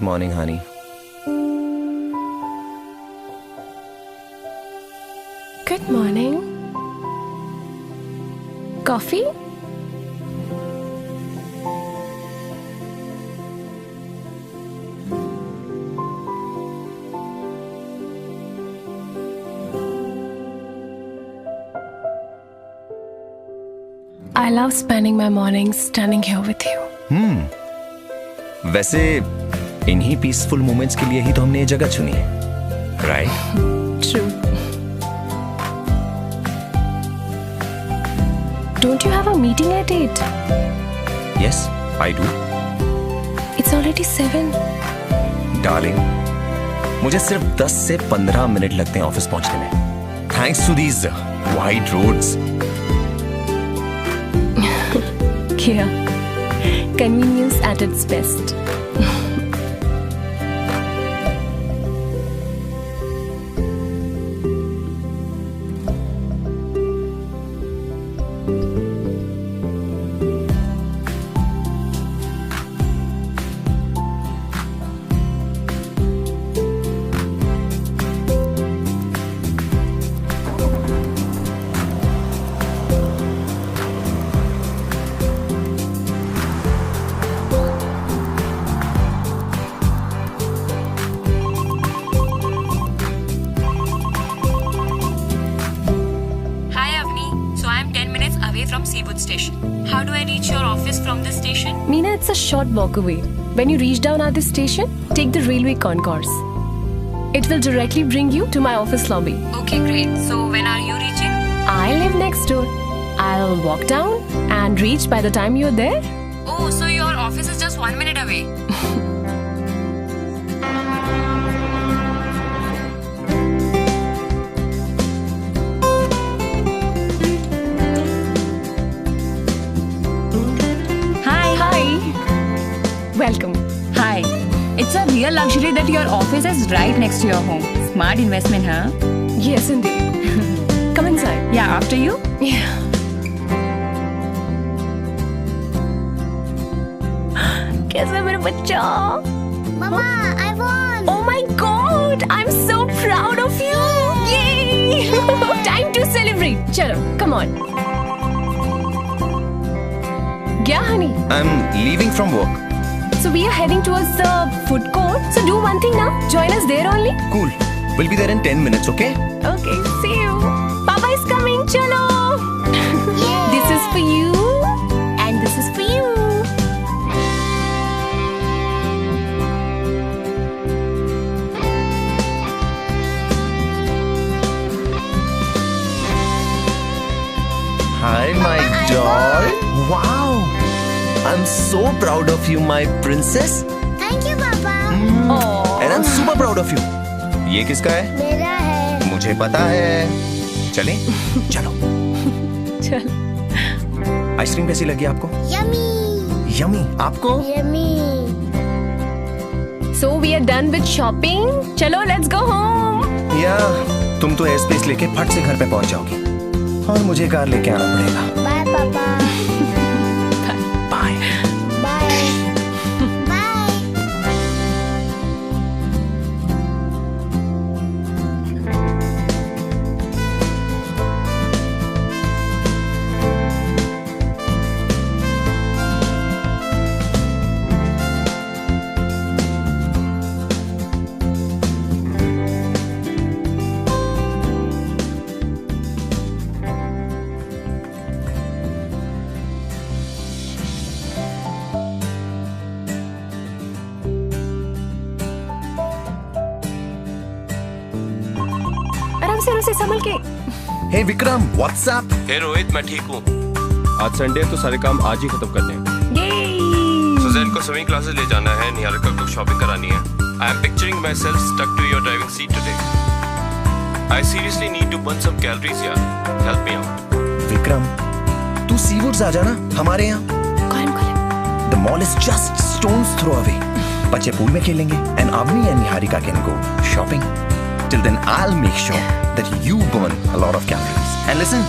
morning, honey. Good morning. Coffee? I love spending my mornings standing here with you. वैसे इन्हीं peaceful moments के लिए ही तो हमने ये जगह चुनी है, right? True. Don't you have a meeting at 8? Yes, I do. It's already 7. Darling, मुझे सिर्फ 10 से 15 मिनट लगते हैं ऑफिस पहुंचने में. Thanks to these wide roads. Yeah. Convenience at its best. From Seawood station. How do I reach your office from this station? Meena, it's a short walk away. When you reach down at the station, take the railway concourse. It will directly bring you to my office lobby. Okay, great. So when are you reaching? I live next door. I'll walk down and reach by the time you're there. Oh, so your office is just 1 minute away. Welcome. Hi. It's a real luxury that your office is right next to your home. Smart investment, huh? Yes, indeed. Come inside. Yeah, after you? Yeah. कैसा मेरा बच्चा? Mama, I won! Oh my God! I'm so proud of you! Yay! Time to celebrate. चलो, come on. Yeah, honey. I'm leaving from work. So we are heading towards the food court. So do one thing now. Join us there only. Cool. We'll be there in 10 minutes, okay? Okay, see you. Papa is coming. Chalo. This is for you. And this is for you. Hi, my doll. Wow. I'm so proud of you, my princess. Thank you, Papa. And I'm super proud of you. ये किसका है? मेरा है. मुझे पता है. चलें? चलो. चल. आइसक्रीम कैसी लगी आपको? Yummy. Yummy. आपको? Yummy. So we are done with shopping. Chalo, let's go home. या तुम तो एयर स्पेस लेके फट से घर पे पहुंच जाओगी. और मुझे कार लेके आना पड़ेगा. Bye, Papa. Bye. Bye. Bye. से संभल के. Hey Vikram, what's up? हे रोहित, मैं ठीक हूँ. आज संडे तो सारे काम आज ही खत्म करने हैं. सुजैन को स्विमिंग क्लासेस ले जाना है, निहारिका को शॉपिंग करानी है. I am picturing myself stuck to your driving seat today. I seriously need to burn some calories यार. Help me out. विक्रम, तू Seawoods आ जाना हमारे यहाँ. The mall is just stone's throw away. बच्चे पूल में खेलेंगे and Avni and Niharika can go shopping. Till then, I'll make sure that you burn a lot of calories. And listen,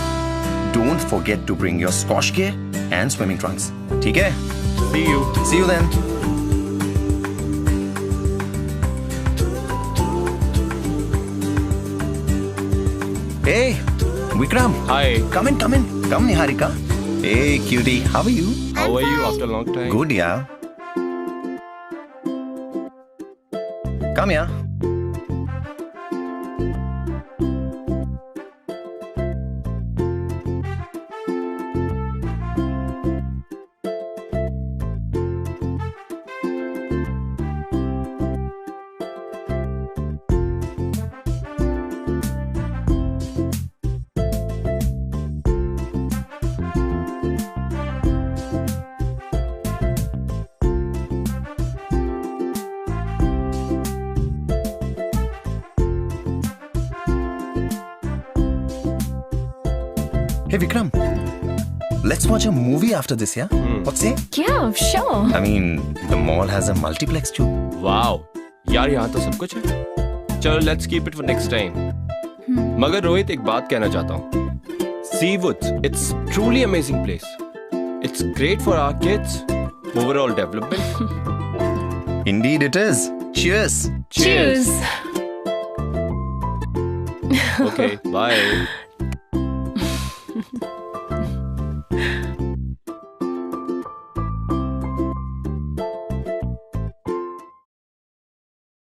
don't forget to bring your squash gear and swimming trunks. ठीक है? See you. See you then. Hey, Vikram. Hi. Come in. Come, Niharika. Hey, cutie. How are you? How are you after a long time? Good, yeah. Come here. Hey Vikram, let's watch a movie after this, yeah? What say? Yeah, sure. I mean, the mall has a multiplex too. Wow. यार यहाँ तो सब कुछ है. चलो, let's keep it for next time. मगर रोहित एक बात कहना चाहता हूँ. Seawoods, it's truly amazing place. It's great for our kids, overall development. Indeed it is. Cheers. Cheers. Okay, bye.